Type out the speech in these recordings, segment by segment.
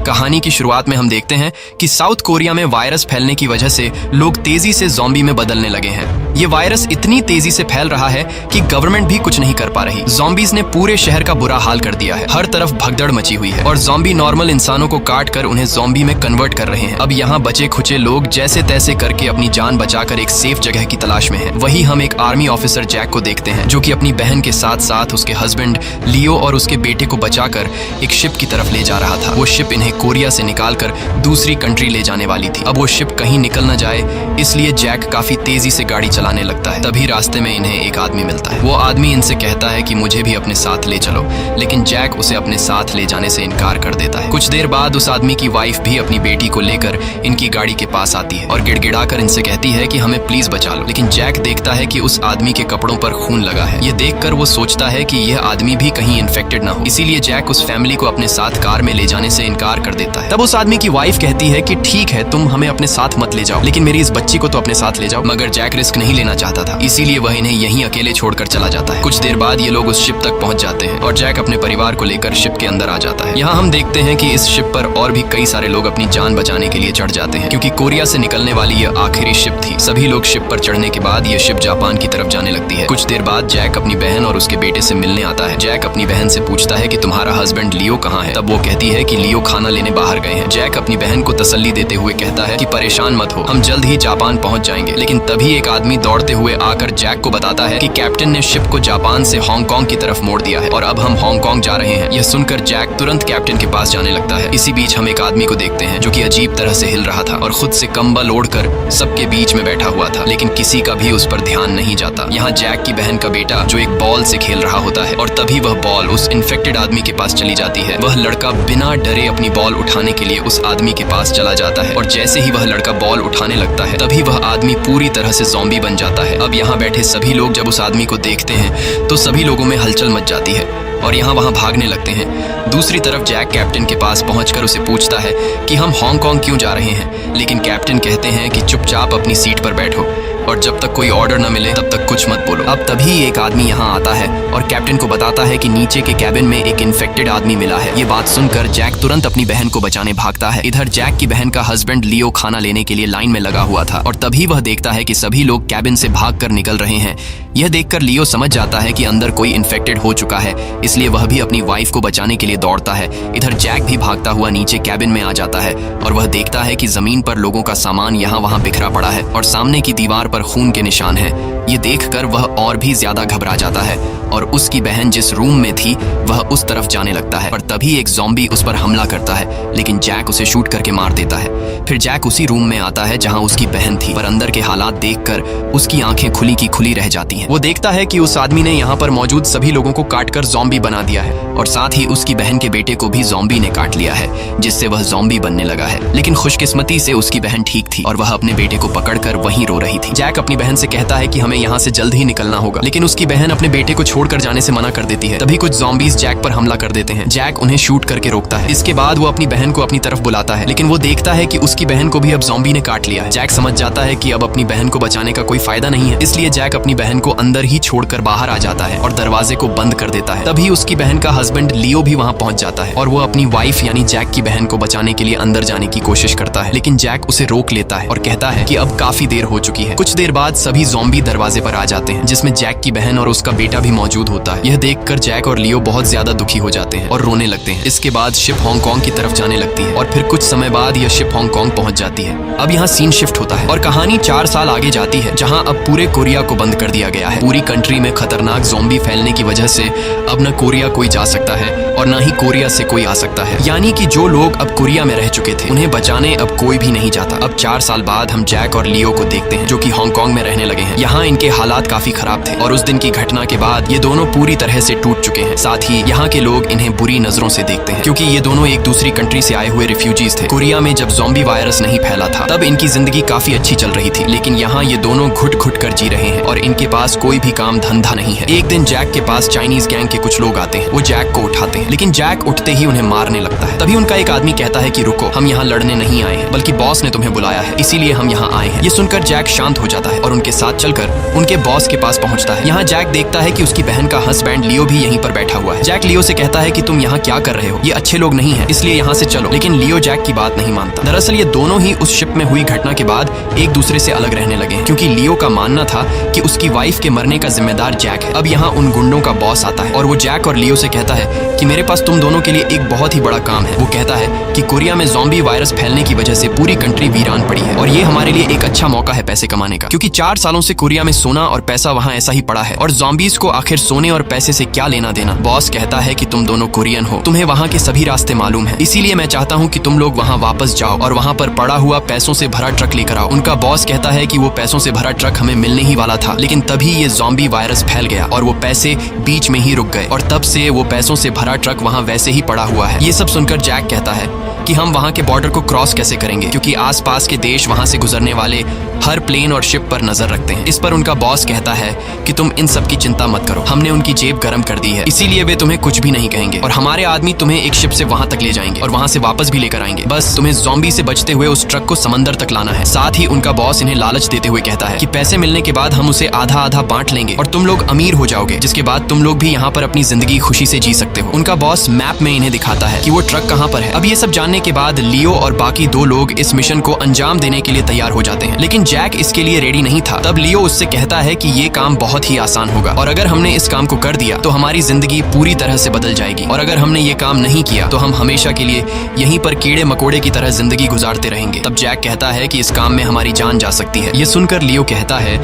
कहानी की शुरुआत में हम देखते हैं कि साउथ कोरिया में वायरस फैलने की वजह से लोग तेजी से ज़ॉम्बी में बदलने लगे हैं। ये वायरस इतनी तेजी से फैल रहा है कि गवर्नमेंट भी कुछ नहीं कर पा रही। ज़ॉम्बीज ने पूरे शहर का बुरा हाल कर दिया है। हर तरफ भगदड़ मची हुई है और ज़ॉम्बी नॉर्मल इंसानों को काट कर उन्हें ज़ॉम्बी में कन्वर्ट कर रहे हैं। अब यहाँ बचे खुचे लोग जैसे तैसे करके अपनी जान बचाकर एक सेफ जगह की तलाश में है। वही हम एक आर्मी ऑफिसर जैक को देखते हैं जो कि अपनी बहन के साथ साथ उसके हस्बैंड लियो और उसके बेटे को बचाकर एक शिप की तरफ ले जा रहा था। वो शिप इन्हें कोरिया से निकालकर दूसरी कंट्री ले जाने वाली थी। अब वो शिप कहीं निकल न जाए इसलिए जैक काफी तेजी से गाड़ी चलाने लगता है। तभी रास्ते में इन्हें एक आदमी मिलता है। वो आदमी इनसे कहता है कि मुझे भी अपने साथ ले चलो, लेकिन जैक उसे अपने साथ ले जाने से इनकार कर देता है। कुछ देर बाद उस आदमी की वाइफ भी अपनी बेटी को लेकर इनकी गाड़ी के पास आती है और गिड़गिड़ाकर इनसे कहती है कि हमें प्लीज बचा लो। लेकिन जैक देखता है कि उस आदमी के कपड़ों पर खून लगा है। ये देखकर वो सोचता है कि यह आदमी भी कहीं इन्फेक्टेड ना हो, इसीलिए जैक उस फैमिली को अपने साथ कार में ले जाने से इनकार कर देता है। तब उस आदमी की वाइफ कहती है कि ठीक है, तुम हमें अपने साथ मत ले जाओ, लेकिन मेरी इस बच्ची को तो अपने साथ ले जाओ। मगर जैक रिस्क नहीं लेना चाहता था, इसीलिए वह इन्हें यहीं अकेले छोड़कर चला जाता है। कुछ देर बाद ये लोग उस शिप तक पहुंच जाते हैं और जैक अपने परिवार को लेकर शिप के अंदर आ जाता है। यहाँ हम देखते हैं कि इस शिप पर और भी कई सारे लोग अपनी जान बचाने के लिए चढ़ जाते हैं, क्योंकि कोरिया से निकलने वाली यह आखिरी शिप थी। सभी लोग शिप पर चढ़ने के बाद यह शिप जापान की तरफ जाने लगती है। कुछ देर बाद जैक अपनी बहन और उसके बेटे से मिलने आता है। जैक अपनी बहन से पूछता है कि तुम्हारा हस्बैंड लियो कहाँ है। तब वो कहती है कि लियो खाना लेने बाहर गए हैं। जैक अपनी बहन को तसल्ली देते हुए कहता है कि परेशान मत हो, हम जल्द ही जापान पहुंच जाएंगे। लेकिन तभी एक आदमी दौड़ते हुए आकर जैक को बताता है कि कैप्टन ने शिप को जापान से हांगकांग की तरफ मोड़ दिया है और अब हम हांगकांग जा रहे हैं। यह सुनकर जैक तुरंत कैप्टन के पास जाने लगता है। इसी बीच हम एक आदमी को देखते हैं जो कि अजीब तरह से हिल रहा था और खुद से कंबल ओढ़कर सबके बीच में बैठा हुआ था, लेकिन किसी का भी उस पर ध्यान नहीं जाता। यहाँ जैक की बहन का बेटा जो एक बॉल से खेल रहा होता है और तभी वह बॉल उस इन्फेक्टेड आदमी के पास चली जाती है। वह लड़का बिना डरे अपनी बॉल उठाने के लिए उस आदमी के पास चला जाता है और जैसे ही वह लड़का बॉल उठाने लगता है तभी वह आदमी पूरी तरह से ज़ॉम्बी बन जाता है। अब यहाँ बैठे सभी लोग जब उस आदमी को देखते हैं तो सभी लोगों में हलचल मच जाती है और यहाँ वहाँ भागने लगते हैं। दूसरी तरफ जैक कैप्टन के पास पहुंचकर उसे पूछता है कि हम हांगकांग क्यों जा रहे हैं, लेकिन कैप्टन कहते हैं कि चुपचाप अपनी सीट पर बैठो और जब तक कोई ऑर्डर न मिले तब तक कुछ मत बोलो। अब तभी एक आदमी यहाँ आता है और कैप्टन को बताता है कि नीचे के कैबिन में एक इन्फेक्टेड आदमी मिला है। ये बात सुनकर जैक तुरंत अपनी बहन को बचाने भागता है। इधर जैक की बहन का हस्बैंड लियो खाना लेने के लिए लाइन में लगा हुआ था और तभी वह देखता है कि सभी लोग कैबिन से भागकर निकल रहे हैं। यह देखकर लियो समझ जाता है कि अंदर कोई इन्फेक्टेड हो चुका है, इसलिए वह भी अपनी वाइफ को बचाने के लिए दौड़ता है। इधर जैक भी भागता हुआ नीचे कैबिन में आ जाता है और वह देखता है कि जमीन पर लोगों का सामान यहाँ वहाँ बिखरा पड़ा है और सामने की दीवार पर खून के निशान है। ये देखकर वह और भी ज्यादा घबरा जाता है और उसकी बहन जिस रूम में थी वह उस तरफ जाने लगता है और तभी एक ज़ॉम्बी उस पर हमला करता है, लेकिन जैक उसे शूट करके मार देता है। फिर जैक उसी रूम में आता है जहां उसकी बहन थी, पर अंदर के हालात देखकर उसकी आंखें खुली की खुली रह जाती हैं। वो देखता है कि उस आदमी ने यहाँ पर मौजूद सभी लोगों को काटकर ज़ॉम्बी बना दिया है और साथ ही उसकी बहन के बेटे को भी ज़ॉम्बी ने काट लिया है, जिससे वह ज़ॉम्बी बनने लगा है। लेकिन खुशकिस्मती से उसकी बहन ठीक थी और वह अपने बेटे को पकड़कर वहीं रो रही थी। जैक अपनी बहन से कहता है कि हमें यहाँ से जल्द ही निकलना होगा, लेकिन उसकी बहन अपने बेटे को छोड़कर जाने से मना कर देती है। तभी कुछ ज़ॉम्बीज जैक पर हमला कर देते हैं। जैक उन्हें शूट करके रोकता है। इसके बाद वो अपनी बहन को अपनी तरफ बुलाता है, लेकिन वो देखता है कि उसकी बहन को भी अब ज़ॉम्बी ने काट लिया है। जैक समझ जाता है कि अब अपनी बहन को बचाने का कोई फायदा नहीं है, इसलिए जैक अपनी बहन को अंदर ही छोड़कर बाहर आ जाता है और दरवाजे को बंद कर देता है। तभी उसकी बहन का हस्बैंड लियो भी वहाँ पहुंच जाता है और वो अपनी वाइफ यानी जैक की बहन को बचाने के लिए अंदर जाने की कोशिश करता है, लेकिन जैक उसे रोक लेता है और कहता है कि अब काफी देर हो चुकी है। कुछ देर बाद सभी ज़ॉम्बी दरवाजे पर आ जाते हैं, जिसमें जैक की बहन और उसका बेटा भी मौजूद होता है। यह देखकर जैक और लियो बहुत ज्यादा दुखी हो जाते हैं और रोने लगते हैं। इसके बाद शिप हांगकांग की तरफ जाने लगती है और फिर कुछ समय बाद यह शिप हांगकांग पहुंच जाती है। अब यहाँ सीन शिफ्ट होता है और कहानी 4 साल आगे जाती है, जहाँ अब पूरे कोरिया को बंद कर दिया गया है। पूरी कंट्री में खतरनाक ज़ॉम्बी फैलने की वजह से अब न कोरिया कोई जा सकता है और न ही कोरिया से कोई आ सकता है, यानी कि जो लोग अब कोरिया में रह चुके थे उन्हें बचाने अब कोई भी नहीं जाता। अब 4 साल बाद हम जैक और लियो को देखते हैं जो कि हांगकांग में रहने लगे हैं। यहाँ इनके हालात काफी खराब थे और उस दिन की घटना के बाद ये दोनों पूरी तरह से टूट चुके हैं। साथ ही यहाँ के लोग इन्हें बुरी नजरों से देखते हैं, क्योंकि ये दोनों एक दूसरी कंट्री से आए हुए रिफ्यूजीज थे। कोरिया में जब ज़ॉम्बी वायरस नहीं फैला था तब इनकी जिंदगी काफी अच्छी चल रही थी, लेकिन यहाँ ये दोनों घुट घुट कर जी रहे हैं और इनके पास कोई भी काम धंधा नहीं है। एक दिन जैक के पास चाइनीज गैंग के कुछ लोग आते हैं। वो जैक को उठाते हैं हैं, लेकिन जैक उठते ही उन्हें मारने लगता है। तभी उनका एक आदमी कहता है कि रुको, हम यहाँ लड़ने नहीं आए हैं, बल्कि बॉस ने तुम्हें बुलाया है, इसीलिए हम यहाँ आए हैं। ये सुनकर जैक शांत हो जाता है और उनके साथ चलकर उनके बॉस के पास पहुंचता है। यहाँ जैक देखता है कि उसकी बहन का हस्बैंड लियो भी यहीं पर बैठा हुआ है। जैक लियो से कहता है कि तुम यहाँ क्या कर रहे हो, ये अच्छे लोग नहीं है, इसलिए यहाँ से चलो। लेकिन लियो जैक की बात नहीं मानता। दरअसल ये दोनों ही उस शिप में हुई घटना के बाद एक दूसरे से अलग रहने लगे हैं, क्योंकि लियो का मानना था कि उसकी वाइफ के मरने का जिम्मेदार जैक है। अब यहाँ उन गुंडों का बॉस आता है और वो जैक और लियो से कहता है कि मेरे पास तुम दोनों के लिए एक बहुत ही बड़ा काम है। वो कहता है कि कोरिया में ज़ॉम्बी वायरस फैलने की वजह से पूरी कंट्री वीरान पड़ी है और ये हमारे लिए एक अच्छा मौका है पैसे कमाने का, क्योंकि 4 सालों से कोरिया में सोना और पैसा वहाँ ऐसा ही पड़ा है और ज़ॉम्बीज को आखिर सोने और पैसे से क्या लेना देना। बॉस कहता है कि तुम दोनों कोरियन हो, तुम्हें वहाँ के सभी रास्ते मालूम है, इसीलिए मैं चाहता हूँ कि तुम लोग वहाँ वापस जाओ और वहाँ पर पड़ा हुआ पैसों से भरा ट्रक लेकर आओ। उनका बॉस कहता है कि वो पैसों से भरा ट्रक हमें मिलने ही वाला था, लेकिन तभी ये ज़ॉम्बी वायरस फैल गया और वो पैसे बीच में ही रुक गए और तब से वो पैसों से भरा ट्रक वहाँ वैसे ही पड़ा हुआ है। ये सब सुनकर जैक कहता है कि हम वहाँ के बॉर्डर को क्रॉस कैसे करेंगे, क्योंकि आसपास के देश वहाँ से गुजरने वाले हर प्लेन और शिप पर नजर रखते हैं। इस पर उनका बॉस कहता है कि तुम इन सब की चिंता मत करो, हमने उनकी जेब गर्म कर दी है, इसीलिए वे तुम्हें कुछ भी नहीं कहेंगे और हमारे आदमी तुम्हें एक शिप से वहाँ तक ले जाएंगे और वहाँ से वापस भी लेकर आएंगे। बस तुम्हें ज़ॉम्बी से बचते हुए उस ट्रक को समंदर तक लाना है। साथ ही उनका बॉस इन्हें लालच देते हुए कहता है कि पैसे मिलने के बाद हम उसे आधा आधा बांट लेंगे और तुम लोग अमीर हो जाओगे, जिसके बाद तुम लोग भी यहाँ पर अपनी जिंदगी खुशी से जी सकते हो। उनका बॉस मैप में इन्हें दिखाता है कि वो ट्रक कहाँ पर है। अब ये सब जानने के बाद लियो और बाकी 2 लोग इस मिशन को अंजाम देने के लिए तैयार हो जाते हैं, लेकिन जैक इसके लिए रेडी नहीं था। तब लियो उससे कहता है कि ये काम बहुत ही आसान होगा और अगर हमने इस काम को कर दिया तो हमारी जिंदगी पूरी तरह से बदल जाएगी और अगर हमने ये काम नहीं किया तो हम हमेशा के लिए यहीं पर कीड़े मकोड़े की तरह जिंदगी गुजारते रहेंगे। तब जैक कहता है कि इस काम में हमारी जान जा सकती है। ये सुनकर लियो कहता है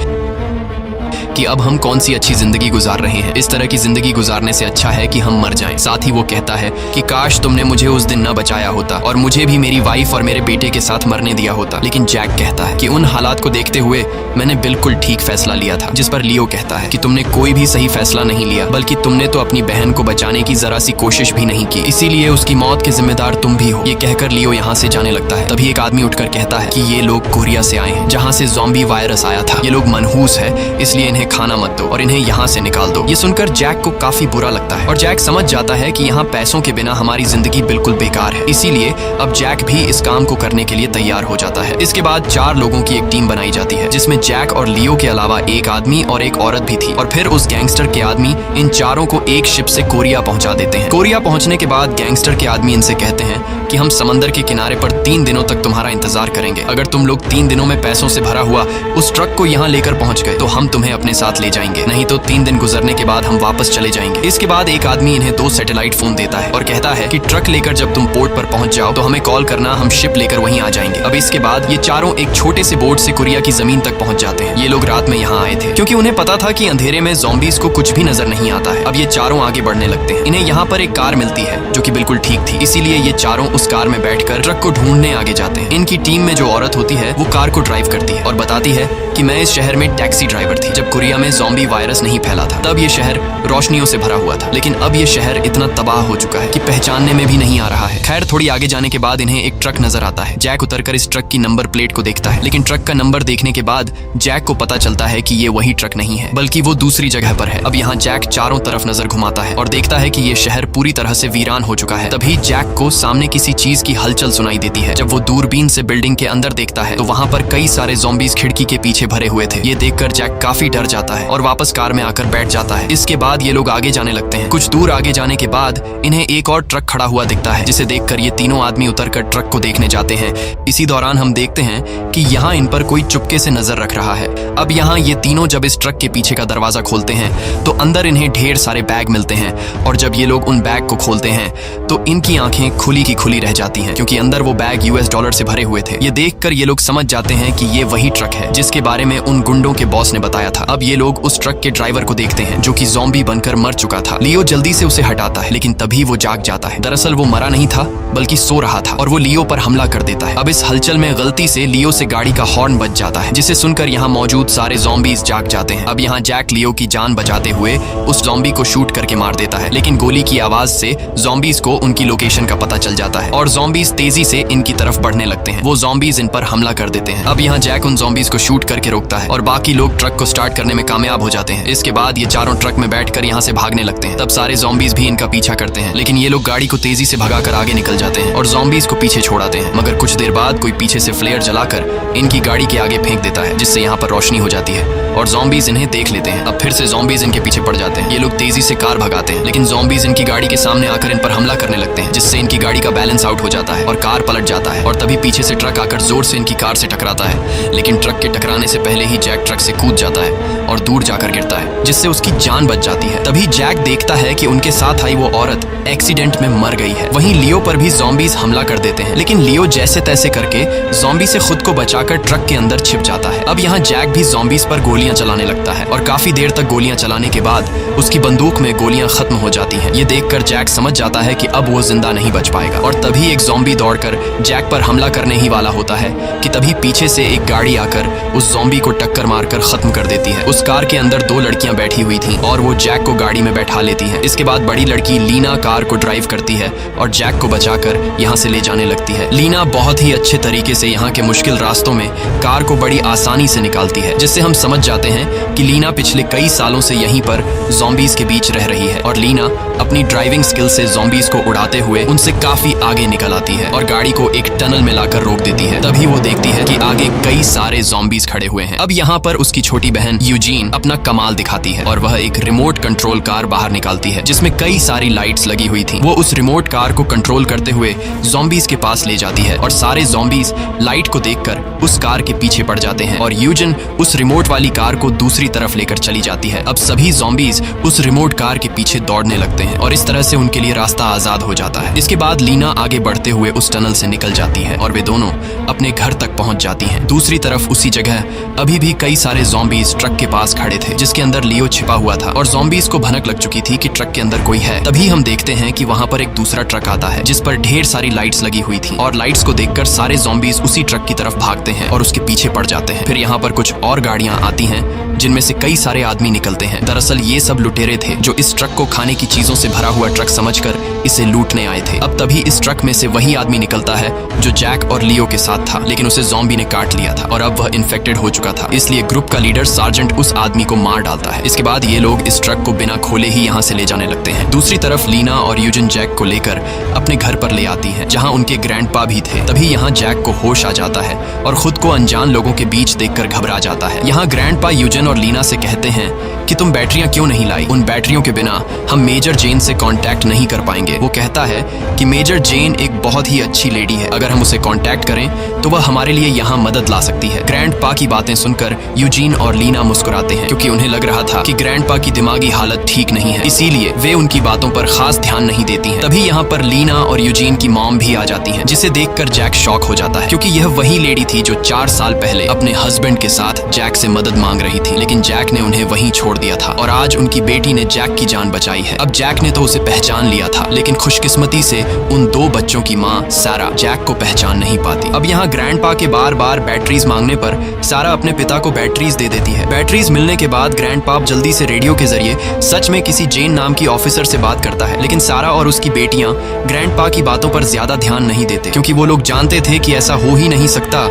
कि अब हम कौन सी अच्छी जिंदगी गुजार रहे हैं, इस तरह की जिंदगी गुजारने से अच्छा है कि हम मर जाएं। साथ ही वो कहता है कि काश तुमने मुझे उस दिन न बचाया होता और मुझे भी मेरी वाइफ और मेरे बेटे के साथ मरने दिया होता। लेकिन जैक कहता है कि उन हालात को देखते हुए मैंने बिल्कुल ठीक फैसला लिया था। जिस पर लियो कहता है कि तुमने कोई भी सही फैसला नहीं लिया, बल्कि तुमने तो अपनी बहन को बचाने की जरा सी कोशिश भी नहीं की, इसीलिए उसकी मौत के जिम्मेदार तुम भी हो। ये कहकर लियो यहाँ से जाने लगता है। तभी एक आदमी उठकर कहता है कि ये लोग कोरिया से आए हैं, जहाँ से ज़ॉम्बी वायरस आया था। ये लोग मनहूस है, इसलिए इन्हें खाना मत दो और इन्हें यहाँ से निकाल दो। ये सुनकर जैक को काफी बुरा लगता है और जैक समझ जाता है कि यहाँ पैसों के बिना हमारी जिंदगी बिल्कुल बेकार है, इसीलिए अब जैक भी इस काम को करने के लिए तैयार हो जाता है। इसके बाद 4 लोगों की एक टीम बनाई जाती है, जिसमें जैक और लियो के अलावा एक आदमी और एक औरत भी थी और फिर उस गैंगस्टर के आदमी इन चारों को एक शिप से कोरिया पहुंचा देते हैं। कोरिया पहुंचने के बाद गैंगस्टर के आदमी इनसे कहते हैं कि हम समंदर के किनारे पर 3 दिनों तक तुम्हारा इंतजार करेंगे। अगर तुम लोग 3 दिनों में पैसों से भरा हुआ उस ट्रक को यहाँ लेकर पहुंच गए तो हम तुम्हें अपने साथ ले जाएंगे, नहीं तो 3 दिन गुजरने के बाद हम वापस चले जाएंगे। इसके बाद एक आदमी इन्हें 2 सैटेलाइट फोन देता है और कहता है कि ट्रक लेकर जब तुम पोर्ट पर पहुंच जाओ तो हमें कॉल करना, हम शिप लेकर वहीं आ जाएंगे। अब इसके बाद ये चारों एक छोटे से बोट से कोरिया की जमीन तक पहुंच जाते हैं। ये लोग रात में यहाँ आए थे क्योंकि उन्हें पता था कि अंधेरे में ज़ॉम्बीज को कुछ भी नजर नहीं आता है। अब ये चारों आगे बढ़ने लगते हैं। इन्हें यहाँ पर एक कार मिलती है जो कि बिल्कुल ठीक थी, इसीलिए ये चारों उस कार में बैठकर ट्रक को ढूंढने आगे जाते हैं। इनकी टीम में जो औरत होती है वो कार को ड्राइव करती है और बताती है कि मैं इस शहर में टैक्सी ड्राइवर थी जब कोरिया में ज़ॉम्बी वायरस नहीं फैला था। तब ये शहर रोशनियों से भरा हुआ था, लेकिन अब ये शहर इतना तबाह हो चुका है कि पहचानने में भी नहीं आ रहा है। खैर थोड़ी आगे जाने के बाद इन्हें एक ट्रक नजर आता है। जैक उतरकर इस ट्रक की नंबर प्लेट को देखता है, लेकिन ट्रक का नंबर देखने के बाद जैक को पता चलता है कि ये वही ट्रक नहीं है, बल्कि वो दूसरी जगह पर है। अब यहाँ जैक चारों तरफ नजर घुमाता है और देखता है कि ये शहर पूरी तरह से वीरान हो चुका है। तभी जैक को सामने किसी चीज की हलचल सुनाई देती है। जब वो दूरबीन से बिल्डिंग के अंदर देखता है तो वहाँ पर कई सारे ज़ॉम्बीज खिड़की के पीछे भरे हुए थे। ये देखकर जैक काफी डर जाता है और वापस कार में आकर बैठ जाता है। इसके बाद ये लोग आगे जाने लगते हैं। कुछ दूर आगे जाने के बाद इन्हें एक और ट्रक खड़ा हुआ दिखता है, जिसे देखकर ये तीनों आदमी उतरकर ट्रक को देखने जाते हैं। इसी दौरान हम देखते हैं कि यहाँ इन पर कोई चुपके से नजर रख रहा है। अब यहाँ ये तीनों जब इस ट्रक के पीछे का दरवाजा खोलते हैं तो अंदर इन्हें ढेर सारे बैग मिलते हैं और जब ये लोग उन बैग को खोलते हैं तो इनकी आंखें खुली की खुली रह जाती हैं, क्योंकि अंदर वो बैग US डॉलर से भरे हुए थे। ये देखकर ये लोग समझ जाते हैं कि ये वही ट्रक है जिसके बारे में उन गुंडों के बॉस ने बताया था। अब ये लोग उस ट्रक के ड्राइवर को देखते हैं जो कि ज़ॉम्बी बनकर मर चुका था। लियो जल्दी से उसे हटाता है, लेकिन तभी वो जाग जाता है। दरअसल वो मरा नहीं था बल्कि सो रहा था और वो लियो पर हमला कर देता है। अब इस हलचल में गलती से लियो से गाड़ी का हॉर्न बज जाता है, जिसे सुनकर यहाँ मौजूद सारे ज़ॉम्बीज जाग जाते हैं। अब यहाँ जैक लियो की जान बचाते हुए उस ज़ॉम्बी को शूट करके मार देता है, लेकिन गोली की आवाज से ज़ॉम्बीज को उनकी लोकेशन का पता चल जाता है और ज़ॉम्बीज तेजी से इनकी तरफ बढ़ने लगते हैं। वो ज़ॉम्बीज इन पर हमला कर देते हैं। अब यहाँ जैक उन ज़ॉम्बीज को शूट करके रोकता है और बाकी लोग ट्रक को स्टार्ट करने करने में कामयाब हो जाते हैं। इसके बाद ये चारों ट्रक में बैठकर यहाँ से भागने लगते हैं। तब सारे ज़ॉम्बीज भी इनका पीछा करते हैं, लेकिन ये लोग गाड़ी को तेजी से भगाकर आगे निकल जाते हैं और ज़ॉम्बीज को पीछे छोड़ाते हैं। मगर कुछ देर बाद कोई पीछे से फ्लेयर जलाकर इनकी गाड़ी के आगे फेंक देता है, जिससे यहाँ पर रोशनी हो जाती है और ज़ॉम्बीज इन्हें देख लेते हैं। अब फिर से ज़ॉम्बीज इनके पीछे पड़ जाते हैं। ये लोग तेजी से कार भगाते हैं, लेकिन ज़ॉम्बीज इनकी गाड़ी के सामने आकर इन पर हमला करने लगते हैं, जिससे इनकी गाड़ी का बैलेंस आउट हो जाता है और कार पलट जाता है। और तभी पीछे से ट्रक आकर जोर से इनकी कार से टकराता है, लेकिन ट्रक के टकराने से पहले ही जैक ट्रक से कूद जाता है और दूर जाकर गिरता है, जिससे उसकी जान बच जाती है। तभी जैक देखता है कि उनके साथ आई वो औरत एक्सीडेंट में मर गई है। वहीं लियो पर भी ज़ॉम्बीज हमला कर देते हैं, लेकिन लियो जैसे तैसे करके ज़ॉम्बी से खुद को बचाकर ट्रक के अंदर छिप जाता है। अब यहाँ जैक भी ज़ॉम्बीज पर गोलियां चलाने लगता है और काफी देर तक गोलियां चलाने के बाद उसकी बंदूक में गोलियां खत्म हो जाती हैं। ये देखकर जैक समझ जाता है कि अब वो जिंदा नहीं बच पाएगा और तभी एक ज़ॉम्बी दौड़कर जैक पर हमला करने ही वाला होता है कि तभी पीछे से एक गाड़ी आकर उस ज़ॉम्बी को टक्कर मारकर खत्म कर देती है। उस कार के अंदर 2 लड़कियां बैठी हुई थीं और वो जैक को गाड़ी में बैठा लेती हैं। इसके बाद बड़ी लड़की लीना कार को ड्राइव करती है और जैक को बचाकर यहाँ से ले जाने लगती है। लीना बहुत ही अच्छे तरीके से यहाँ के मुश्किल रास्तों में कार को बड़ी आसानी से निकालती है, जिससे हम समझ जाते हैं कि लीना पिछले कई सालों से यहीं पर ज़ॉम्बीज के बीच रह रही है और लीना अपनी ड्राइविंग स्किल से ज़ॉम्बीज को उड़ाते हुए उनसे काफी आगे निकल आती है और गाड़ी को एक टनल में लाकर रोक देती है। तभी वो देखती है कि आगे कई सारे ज़ॉम्बीज खड़े हुए हैं। अब यहाँ पर उसकी छोटी बहन यूजीन अपना कमाल दिखाती है और वह एक रिमोट कंट्रोल कार बाहर निकालती है, जिसमें कई सारी लाइट्स लगी हुई थी। वो उस रिमोट कार को कंट्रोल करते हुए ज़ॉम्बीज के पास ले जाती है और सारे ज़ॉम्बीज लाइट को देखकर उस कार के पीछे पड़ जाते हैं और यूजिन उस रिमोट वाली कार को दूसरी तरफ लेकर चली जाती है। अब सभी ज़ॉम्बीज उस रिमोट कार के पीछे दौड़ने लगते हैं और इस तरह से उनके लिए रास्ता आजाद हो जाता है। इसके बाद लीना आगे बढ़ते हुए उस टनल से निकल जाती है और वे दोनों अपने घर तक पहुंच जाती हैं। दूसरी तरफ उसी जगह अभी भी कई सारे ज़ॉम्बीज ट्रक के पास खड़े थे, जिसके अंदर लियो छिपा हुआ था और ज़ॉम्बीज को भनक लग चुकी थी कि ट्रक के अंदर कोई है। तभी हम देखते हैं कि वहां पर एक दूसरा ट्रक आता है, जिस पर ढेर सारी लाइट्स लगी हुई थी और लाइट्स को देखकर सारे ज़ॉम्बीज उसी ट्रक की तरफ भागते हैं और उसके पीछे पड़ जाते हैं। फिर यहाँ पर कुछ और गाड़ियां आती हैं, जिनमें से कई सारे आदमी निकलते हैं। दरअसल ये सब लुटेरे थे जो इस ट्रक को खाने की चीजों से भरा हुआ ट्रक समझकर इसे लूटने आए थे। अब तभी इस ट्रक में से वही आदमी निकलता है जो जैक और लियो के साथ था, लेकिन उसे ज़ॉम्बी ने काट लिया था और अब वह इन्फेक्टेड हो चुका था। इसलिए ग्रुप का लीडर सार्जेंट उस आदमी को मार डालता है। इसके बाद ये लोग इस ट्रक को बिना खोले ही यहाँ से ले जाने लगते हैं। दूसरी तरफ लीना और यूजिन जैक को लेकर अपने घर पर ले आती है, जहाँ उनके ग्रैंडपा भी थे। तभी यहाँ जैक को होश आ जाता है और खुद को अनजान लोगों के बीच देखकर घबरा जाता है। यहाँ ग्रैंडपा यूजिन और लीना से कहते हैं कि तुम बैटरियां क्यों नहीं लाई? उन बैटरियों के बिना हम मेजर जेन से कांटेक्ट नहीं कर पाएंगे। वो कहता है कि मेजर जेन एक बहुत ही अच्छी लेडी है, अगर हम उसे कांटेक्ट करें तो वह हमारे लिए यहाँ मदद ला सकती है। ग्रैंडपा की बातें सुनकर यूजीन और लीना मुस्कुराते हैं, क्योंकि उन्हें लग रहा था कि ग्रैंडपा की दिमागी हालत ठीक नहीं है, इसीलिए वे उनकी बातों पर खास ध्यान नहीं देती हैं। तभी यहाँ पर लीना और यूजीन की मॉम भी आ जाती है, जिसे देखकर जैक शॉक हो जाता है, क्योंकि यह वही लेडी थी जो 4 साल पहले अपने हस्बैंड के साथ जैक से मदद मांग रही थी, लेकिन जैक ने उन्हें वहीं छोड़ दिया था और आज उनकी बेटी ने जैक की जान बचाई है। अब जैक ने तो उसे पहचान लिया था, लेकिन खुशकिस्मती से उन 2 बच्चों की माँ सारा जैक को पहचान नहीं पाती। अब यहाँ ग्रैंडपा के बार बार बैटरीज मांगने पर सारा अपने पिता को बैटरीज दे देती है। बैटरीज मिलने के बाद ग्रैंडपा जल्दी से रेडियो के जरिए सच में किसी जेन नाम की ऑफिसर से बात करता है, लेकिन सारा और उसकी बेटियां ग्रैंडपा की बातों पर ज्यादा ध्यान नहीं देते, क्योंकि वो लोग जानते थे कि ऐसा हो ही नहीं सकता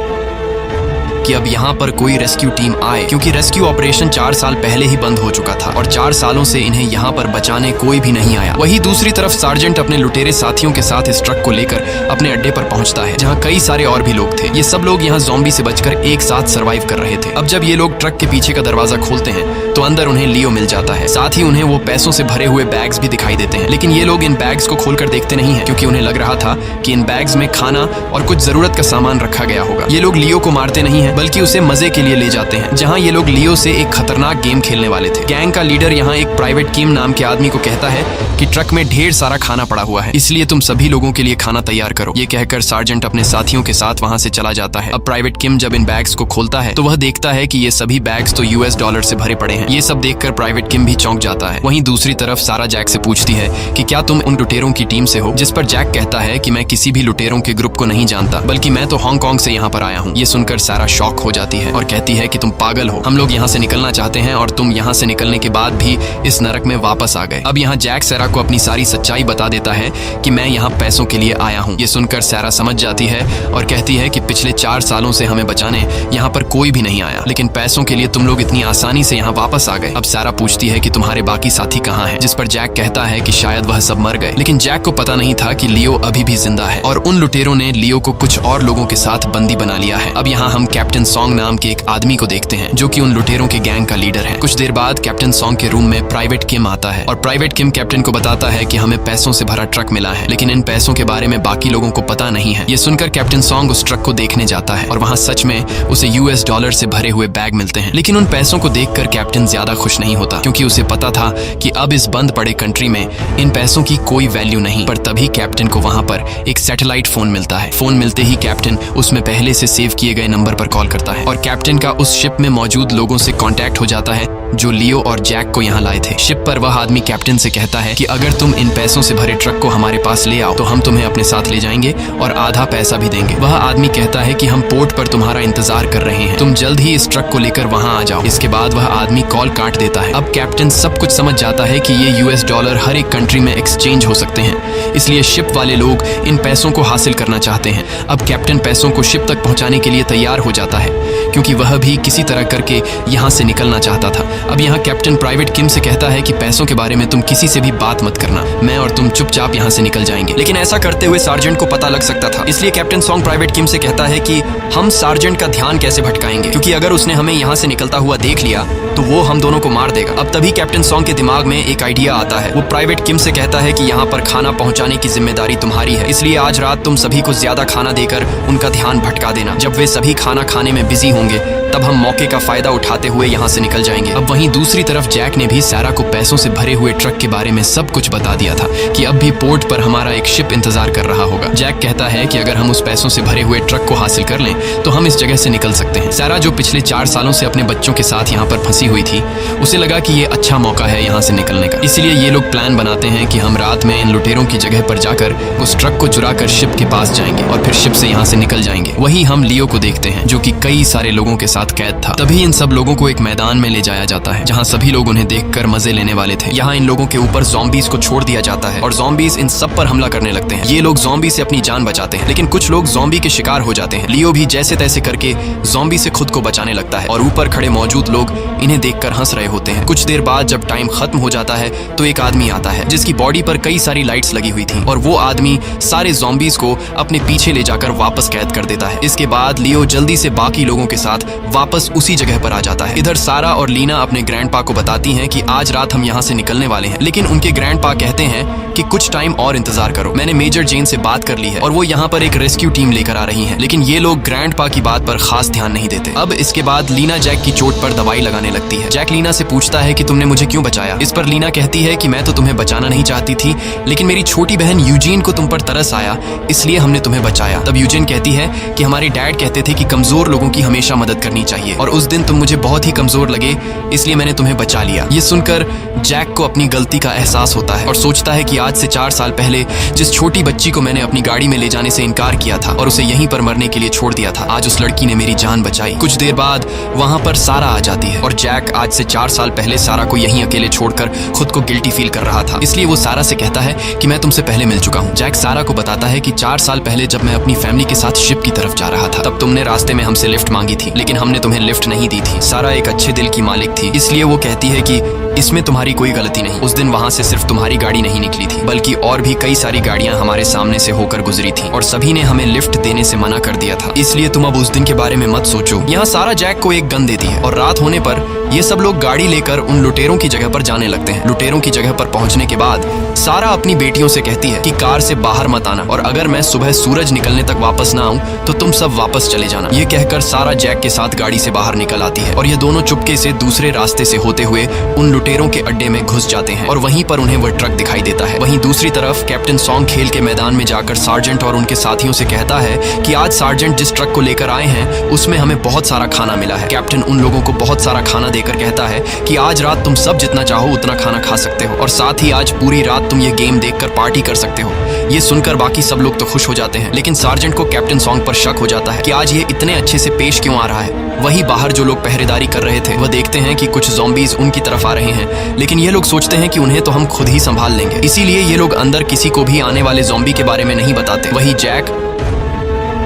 कि अब यहाँ पर कोई रेस्क्यू टीम आए, क्योंकि रेस्क्यू ऑपरेशन 4 साल पहले ही बंद हो चुका था और 4 सालों से इन्हें यहाँ पर बचाने कोई भी नहीं आया। वहीं दूसरी तरफ सार्जेंट अपने लुटेरे साथियों के साथ इस ट्रक को लेकर अपने अड्डे पर पहुंचता है, जहाँ कई सारे और भी लोग थे। ये सब लोग यहाँ ज़ॉम्बी से बचकर एक साथ सर्वाइव कर रहे थे। अब जब ये लोग ट्रक के पीछे का दरवाजा खोलते हैं तो अंदर उन्हें लियो मिल जाता है, साथ ही उन्हें वो पैसों से भरे हुए बैग्स भी दिखाई देते हैं, लेकिन ये लोग इन बैग्स को खोलकर देखते नहीं है, क्योंकि उन्हें लग रहा था कि इन बैग्स में खाना और कुछ जरूरत का सामान रखा गया होगा। ये लोग लियो को मारते नहीं है, बल्कि उसे मजे के लिए ले जाते हैं, जहां ये लोग लियो से एक खतरनाक गेम खेलने वाले थे। गैंग का लीडर यहाँ एक प्राइवेट किम नाम के आदमी को कहता है कि ट्रक में ढेर सारा खाना पड़ा हुआ है, इसलिए तुम सभी लोगों के लिए खाना तैयार करो। ये कहकर सार्जेंट अपने साथियों के साथ वहां से चला जाता है। अब प्राइवेट किम जब इन बैग्स को खोलता है तो वह देखता है कि ये सभी बैग्स तो $US से भरे पड़े हैं। ये सब देखकर प्राइवेट किम भी चौंक जाता है। वहीं दूसरी तरफ सारा जैक से पूछती है कि क्या तुम उन लुटेरों की टीम से हो, जिस पर जैक कहता है कि मैं किसी भी लुटेरों के ग्रुप को नहीं जानता, बल्कि मैं तो हांगकांग से यहाँ पर आया हूँ। ये सुनकर सारा शॉक हो जाती है और कहती है कि तुम पागल हो, हम लोग यहाँ से निकलना चाहते हैं और तुम यहाँ से निकलने के बाद भी इस नरक में वापस आ गए। अब यहाँ जैक सारा को अपनी सारी सच्चाई बता देता है कि मैं यहाँ पैसों के लिए आया हूँ। ये सुनकर सारा समझ जाती है और कहती है कि पिछले 4 सालों से हमें बचाने यहाँ पर कोई भी नहीं आया, लेकिन पैसों के लिए तुम लोग इतनी आसानी से यहाँ वापस आ गए। अब सारा पूछती है कि तुम्हारे बाकी साथी कहाँ हैं? जिस पर जैक कहता है कि शायद वह सब मर गए। लेकिन जैक को पता नहीं था कि लियो अभी भी जिंदा है और उन लुटेरों ने लियो को कुछ और लोगों के साथ बंदी बना लिया है। अब यहाँ हम कैप्टन सॉन्ग नाम के एक आदमी को देखते हैं जो कि उन लुटेरों के गैंग का लीडर है। कुछ देर बाद कैप्टन सॉन्ग के रूम में प्राइवेट किम आता है और प्राइवेट किम कैप्टन को बताता है कि हमें पैसों से भरा ट्रक मिला है, लेकिन इन पैसों के बारे में बाकी लोगों को पता नहीं है। ये सुनकर कैप्टन सॉन्ग उस ट्रक को देखने जाता है और वहाँ सच में उसे US डॉलर से भरे हुए बैग मिलते हैं। लेकिन उन पैसों को देखकर कैप्टन ज्यादा खुश नहीं होता क्योंकि उसे पता था कि अब इस बंद पड़े कंट्री में इन पैसों की कोई वैल्यू नहीं। पर तभी कैप्टन को वहाँ पर एक सैटेलाइट फोन मिलता है। फोन मिलते ही कैप्टन उसमें पहले से सेव किए गए नंबर पर कॉल करता है और कैप्टन का उस शिप में मौजूद लोगों से कांटेक्ट हो जाता है जो लियो और जैक को यहाँ लाए थे। शिप पर वह आदमी कैप्टन से कहता है कि अगर तुम इन पैसों से भरे ट्रक को हमारे पास ले आओ तो हम तुम्हें अपने साथ ले जाएंगे और आधा पैसा भी देंगे। वह आदमी कहता है कि हम पोर्ट पर तुम्हारा इंतजार कर रहे हैं, तुम जल्द ही इस ट्रक को लेकर वहाँ आ जाओ। इसके बाद वह आदमी कॉल काट देता है। अब कैप्टन सब कुछ समझ जाता है कि ये US डॉलर हर एक कंट्री में एक्सचेंज हो सकते हैं, इसलिए शिप वाले लोग इन पैसों को हासिल करना चाहते हैं। अब कैप्टन पैसों को शिप तक पहुंचाने के लिए तैयार हो जाता है क्योंकि वह भी किसी तरह करके यहाँ से निकलना चाहता था। अब यहाँ कैप्टन प्राइवेट किम से कहता है कि पैसों के बारे में तुम किसी से भी बात मत करना, मैं और तुम चुपचाप यहाँ से निकल जाएंगे। लेकिन ऐसा करते हुए सार्जेंट को पता लग सकता था, इसलिए कैप्टन सॉन्ग प्राइवेट किम से कहता है कि हम सार्जेंट का ध्यान कैसे भटकाएंगे, क्योंकि अगर उसने हमें यहाँ से निकलता हुआ देख लिया तो वो हम दोनों को मार देगा। अब तभी कैप्टन सॉन्ग के दिमाग में एक आइडिया आता है। वो प्राइवेट किम से कहता है कि यहाँ पर खाना पहुँचाने की जिम्मेदारी तुम्हारी है, इसलिए आज रात तुम सभी को ज्यादा खाना देकर उनका ध्यान भटका देना। जब वे सभी खाना खाने में बिजी होंगे तब हम मौके का फायदा उठाते हुए यहाँ से निकल जाएंगे। अब वहीं दूसरी तरफ जैक ने भी सारा को पैसों से भरे हुए ट्रक के बारे में सब कुछ बता दिया था कि अब भी पोर्ट पर हमारा एक शिप इंतजार कर रहा होगा। जैक कहता है कि अगर हम उस पैसों से भरे हुए ट्रक को हासिल कर लें तो हम इस जगह से निकल सकते हैं। सारा जो पिछले 4 सालों से अपने बच्चों के साथ यहाँ पर फंसी हुई थी, उसे लगा कि ये अच्छा मौका है यहाँ से निकलने का, इसलिए ये लोग प्लान बनाते हैं कि हम रात में इन लुटेरों की जगह पर जाकर उस ट्रक को चुरा कर शिप के पास जाएंगे और फिर शिप से यहाँ से निकल जाएंगे। वही हम लियो को देखते हैं जो कि कई सारे लोगों के साथ कैद था। तभी इन सब लोगों को एक मैदान में ले जाया जाता है जहाँ सभी लोग उन्हें देखकर मजे लेने वाले थे। यहाँ इन लोगों के ऊपर ज़ॉम्बीज़ को छोड़ दिया जाता है और ज़ॉम्बीज़ इन सब पर हमला करने लगते हैं। ये लोग ज़ॉम्बी से अपनी जान बचाते हैं, लेकिन कुछ लोग ज़ॉम्बी के शिकार हो जाते हैं। लियो भी जैसे तैसे करके ज़ॉम्बी से खुद को बचाने लगता है और ऊपर खड़े मौजूद लोग इन्हें देखकर हंस रहे होते हैं। कुछ देर बाद जब टाइम खत्म हो जाता है तो एक आदमी आता है जिसकी बॉडी पर कई सारी लाइट्स लगी हुई थी और वो आदमी सारे ज़ॉम्बीज़ को अपने पीछे ले जाकर वापस कैद कर देता है। इसके बाद लियो जल्दी से बाकी लोगों के साथ वापस उसी जगह पर आ जाता है। इधर सारा और लीना अपने ग्रैंडपा को बताती हैं कि आज रात हम यहाँ से निकलने वाले हैं, लेकिन उनके ग्रैंडपा कहते हैं कि कुछ टाइम और इंतजार करो, मैंने मेजर जेन से बात कर ली है और वो यहाँ पर एक रेस्क्यू टीम लेकर आ रही है। लेकिन ये लोग ग्रैंडपा की बात पर खास ध्यान नहीं देते। अब इसके बाद लीना जैक की चोट पर दवाई लगाने लगती है। जैक लीना से पूछता है कि तुमने मुझे क्यों बचाया। इस पर लीना कहती है कि मैं तो तुम्हें बचाना नहीं चाहती थी, लेकिन मेरी छोटी बहन यूजीन को तुम पर तरस आया, इसलिए हमने तुम्हें बचाया। तब यूजीन कहती है कि हमारे डैड कहते थे कि कमजोर लोगों की हमेशा मदद करनी चाहिए और उस दिन तुम मुझे बहुत ही कमजोर लगे, इसलिए मैंने तुम्हें बचा लिया। ये सुनकर जैक को अपनी गलती का एहसास होता है और सोचता है कि आज से 4 साल पहले जिस छोटी बच्ची को मैंने अपनी गाड़ी में ले जाने से इनकार किया था और उसे यहीं पर मरने के लिए छोड़ दिया था, आज उस लड़की ने मेरी जान बचाई। कुछ देर बाद वहां पर सारा आ जाती है और जैक आज से 4 साल पहले सारा को यहीं अकेले छोड़कर खुद को गिल्टी फील कर रहा था, इसलिए वो सारा से कहता है कि मैं तुमसे पहले मिल चुका हूँ। जैक सारा को बताता है कि 4 साल पहले जब मैं अपनी फैमिली के साथ शिप की तरफ जा रहा था तब तुमने रास्ते में हमसे लिफ्ट मांगी थी, लेकिन हमने तुम्हें लिफ्ट नहीं दी थी। सारा एक अच्छे दिल की मालिक थी, इसलिए वो कहती है कि इसमें तुम्हारी कोई गलती नहीं। उस दिन वहां से सिर्फ तुम्हारी गाड़ी नहीं निकली थी, बल्कि और भी कई सारी गाड़ियां हमारे सामने से होकर गुजरी थी और सभी ने हमें लिफ्ट देने से मना कर दिया था, इसलिए तुम अब उस दिन के बारे में मत सोचो। यहाँ सारा जैक को एक गन देती है और रात होने पर ये सब लोग गाड़ी लेकर उन लुटेरों की जगह पर जाने लगते हैं। लुटेरों की जगह पर पहुंचने के बाद सारा अपनी बेटियों से कहती है कि कार से बाहर मत आना और अगर मैं सुबह सूरज निकलने तक वापस ना आऊं तो तुम सब वापस चले जाना। ये कहकर सारा जैक के साथ गाड़ी से बाहर निकल आती है और ये दोनों चुपके से दूसरे रास्ते से होते हुए उन लुटेरों के अड्डे में घुस जाते हैं और वहीं पर उन्हें वह ट्रक दिखाई देता है। वहीं दूसरी तरफ कैप्टन सॉन्ग खेल के मैदान में जाकर सार्जेंट और उनके साथियों से कहता है कि आज सार्जेंट जिस ट्रक को लेकर आए हैं उसमें हमें बहुत सारा खाना मिला है। कैप्टन उन लोगों को बहुत सारा खाना देकर कहता है कि आज रात तुम सब जितना चाहो उतना खाना खा सकते हो और साथ ही आज पूरी रात तुम ये गेम देखकर पार्टी कर सकते हो। ये सुनकर बाकी सब लोग तो खुश हो जाते हैं, लेकिन सार्जेंट को कैप्टन सॉन्ग पर शक हो जाता है कि आज ये इतने अच्छे से पेश क्यों आ रहा है। वही बाहर जो लोग पहरेदारी कर रहे थे वह देखते हैं कि कुछ ज़ॉम्बीज़ उनकी तरफ आ रहे हैं, लेकिन ये लोग सोचते हैं कि उन्हें तो हम खुद ही संभाल लेंगे, इसीलिए ये लोग अंदर किसी को भी आने वाले ज़ॉम्बी के बारे में नहीं बताते। वही जैक